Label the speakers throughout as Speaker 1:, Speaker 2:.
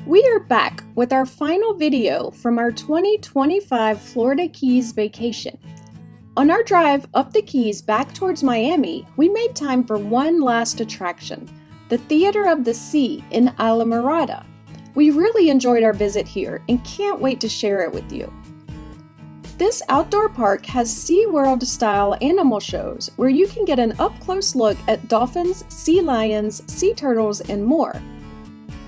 Speaker 1: We are back with our final video from our 2025 Florida Keys vacation. On our drive up the Keys back towards Miami, we made time for one last attraction, the Theater of the Sea in Islamorada. We really enjoyed our visit here and can't wait to share it with you. This outdoor park has SeaWorld-style animal shows where you can get an up-close look at dolphins, sea lions, sea turtles, and more.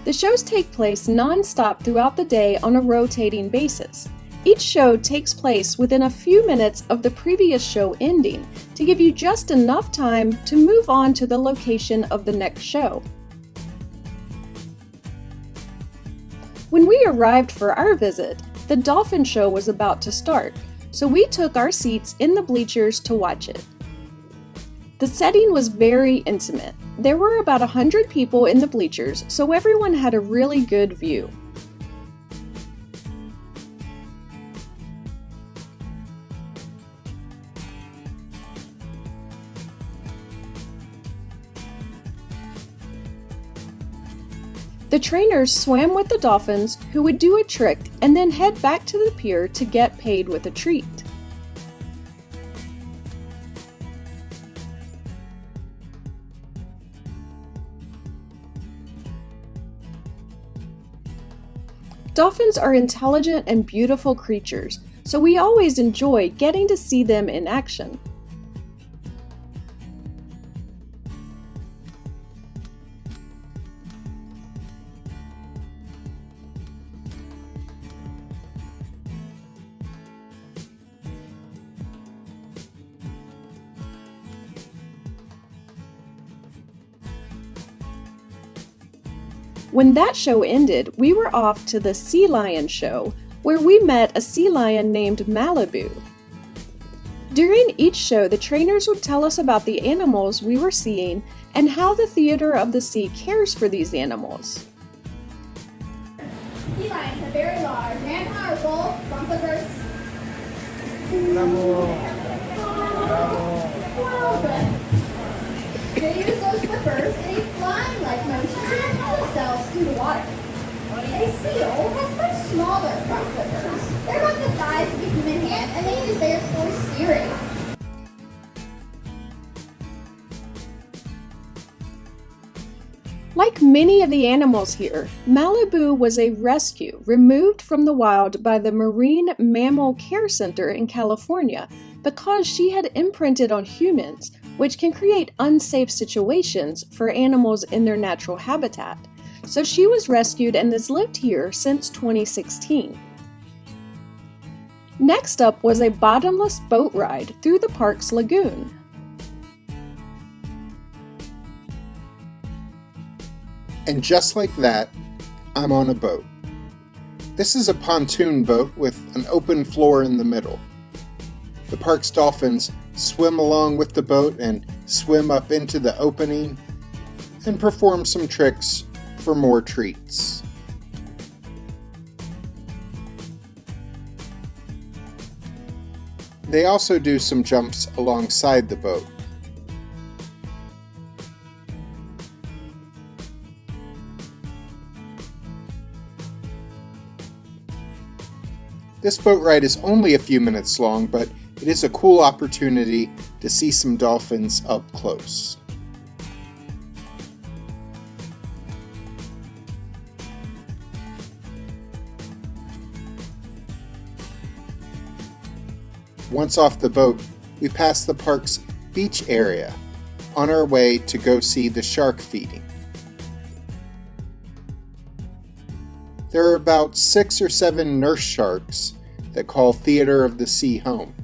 Speaker 1: The shows take place non-stop throughout the day on a rotating basis. Each show takes place within a few minutes of the previous show ending to give you just enough time to move on to the location of the next show. When we arrived for our visit, the dolphin show was about to start, so we took our seats in the bleachers to watch it. The setting was very intimate. There were about 100 people in the bleachers, so everyone had a really good view. The trainers swam with the dolphins, who would do a trick and then head back to the pier to get paid with a treat. Dolphins are intelligent and beautiful creatures, so we always enjoy getting to see them in action. When that show ended, we were off to the Sea Lion show, where we met a sea lion named Malibu. During each show, the trainers would tell us about the animals we were seeing and how the Theater of the Sea cares for these animals.
Speaker 2: Sea lions are very large and powerful. Bumpers. They use those flippers in a flying-like motion to propel themselves through the water. A seal has much smaller front flippers. They're about the size of a human hand, and they use theirs for steering.
Speaker 1: Like many of the animals here, Malibu was a rescue removed from the wild by the Marine Mammal Care Center in California because she had imprinted on humans, which can create unsafe situations for animals in their natural habitat. So she was rescued and has lived here since 2016. Next up was a bottomless boat ride through the park's lagoon.
Speaker 3: And just like that, I'm on a boat. This is a pontoon boat with an open floor in the middle. The park's dolphins swim along with the boat and swim up into the opening and perform some tricks for more treats. They also do some jumps alongside the boat. This boat ride is only a few minutes long, but it is a cool opportunity to see some dolphins up close. Once off the boat, we pass the park's beach area on our way to go see the shark feeding. There are about 6 or 7 nurse sharks that call Theater of the Sea home.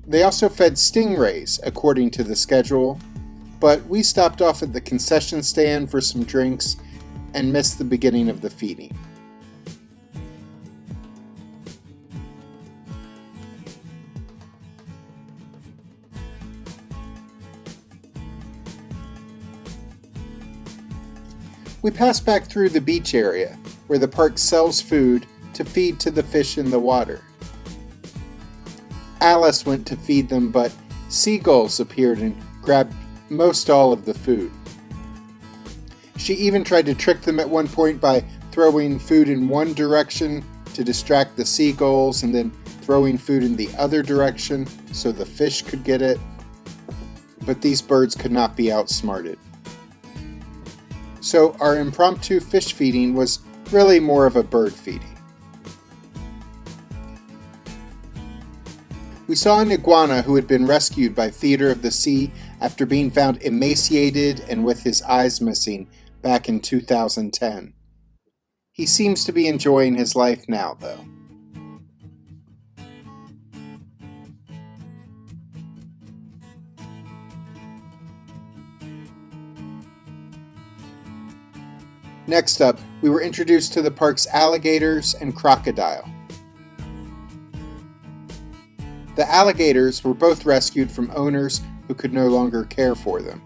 Speaker 3: They also fed stingrays according to the schedule, but we stopped off at the concession stand for some drinks and missed the beginning of the feeding. We passed back through the beach area, where the park sells food to feed to the fish in the water. Alice went to feed them, but seagulls appeared and grabbed most all of the food. She even tried to trick them at one point by throwing food in one direction to distract the seagulls and then throwing food in the other direction so the fish could get it. But these birds could not be outsmarted. So our impromptu fish feeding was really more of a bird feeding. We saw an iguana who had been rescued by Theater of the Sea after being found emaciated and with his eyes missing back in 2010. He seems to be enjoying his life now, though. Next up, we were introduced to the park's alligators and crocodile. The alligators were both rescued from owners who could no longer care for them.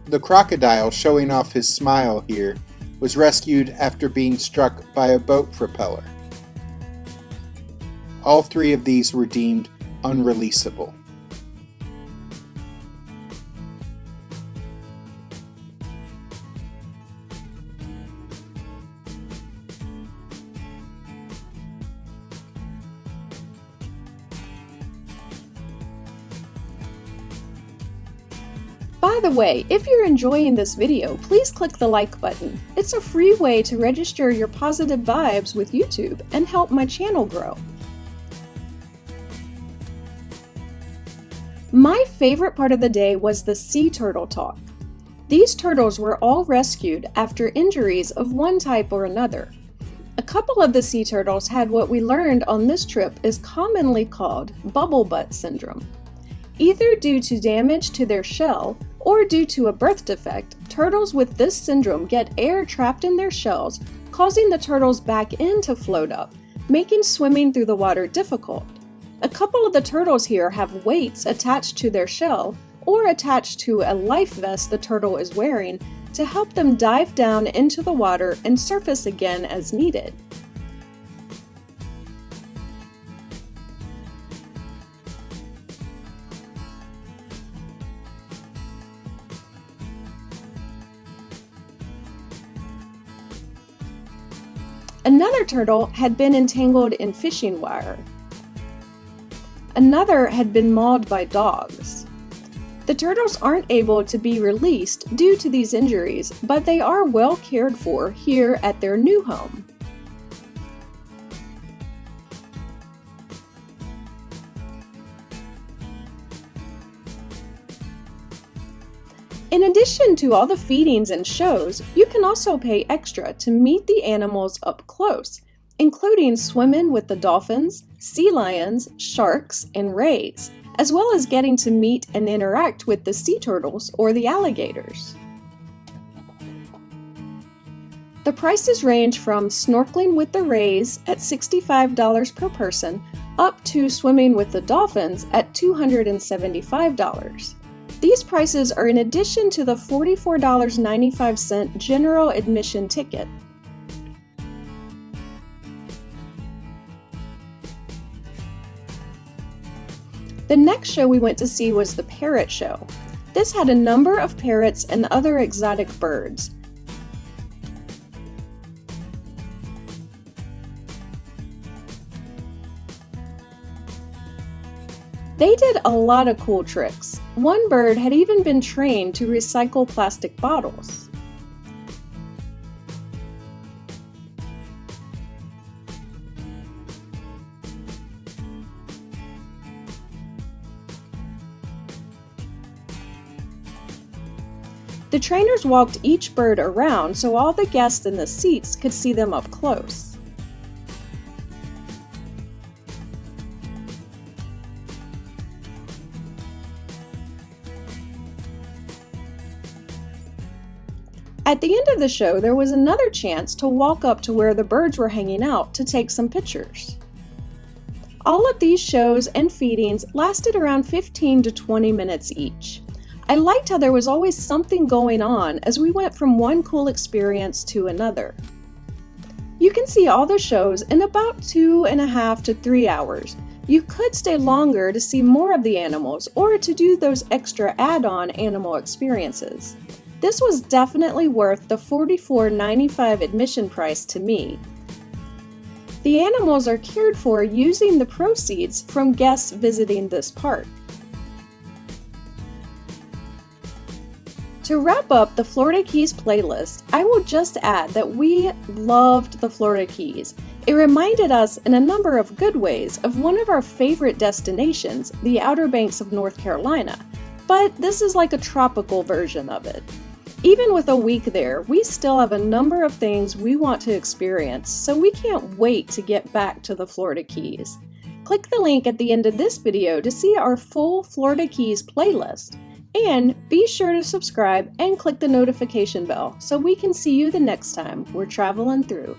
Speaker 3: The crocodile, showing off his smile here, was rescued after being struck by a boat propeller. All three of these were deemed unreleasable.
Speaker 1: By the way, if you're enjoying this video, please click the like button. It's a free way to register your positive vibes with YouTube and help my channel grow. My favorite part of the day was the sea turtle talk. These turtles were all rescued after injuries of one type or another. A couple of the sea turtles had what we learned on this trip is commonly called bubble butt syndrome. Either due to damage to their shell or due to a birth defect, turtles with this syndrome get air trapped in their shells, causing the turtle's back end to float up, making swimming through the water difficult. A couple of the turtles here have weights attached to their shell or attached to a life vest the turtle is wearing to help them dive down into the water and surface again as needed. Another turtle had been entangled in fishing wire. Another had been mauled by dogs. The turtles aren't able to be released due to these injuries, but they are well cared for here at their new home. In addition to all the feedings and shows, you can also pay extra to meet the animals up close, including swimming with the dolphins, sea lions, sharks, and rays, as well as getting to meet and interact with the sea turtles or the alligators. The prices range from snorkeling with the rays at $65 per person up to swimming with the dolphins at $275. These prices are in addition to the $44.95 general admission ticket. The next show we went to see was the parrot show. This had a number of parrots and other exotic birds. They did a lot of cool tricks. One bird had even been trained to recycle plastic bottles. The trainers walked each bird around so all the guests in the seats could see them up close. At the end of the show, there was another chance to walk up to where the birds were hanging out to take some pictures. All of these shows and feedings lasted around 15 to 20 minutes each. I liked how there was always something going on as we went from one cool experience to another. You can see all the shows in about 2.5 to 3 hours. You could stay longer to see more of the animals or to do those extra add-on animal experiences. This was definitely worth the $44.95 admission price to me. The animals are cared for using the proceeds from guests visiting this park. To wrap up the Florida Keys playlist, I will just add that we loved the Florida Keys. It reminded us in a number of good ways of one of our favorite destinations, the Outer Banks of North Carolina, but this is like a tropical version of it. Even with a week there, we still have a number of things we want to experience, so we can't wait to get back to the Florida Keys. Click the link at the end of this video to see our full Florida Keys playlist. And be sure to subscribe and click the notification bell so we can see you the next time we're traveling through.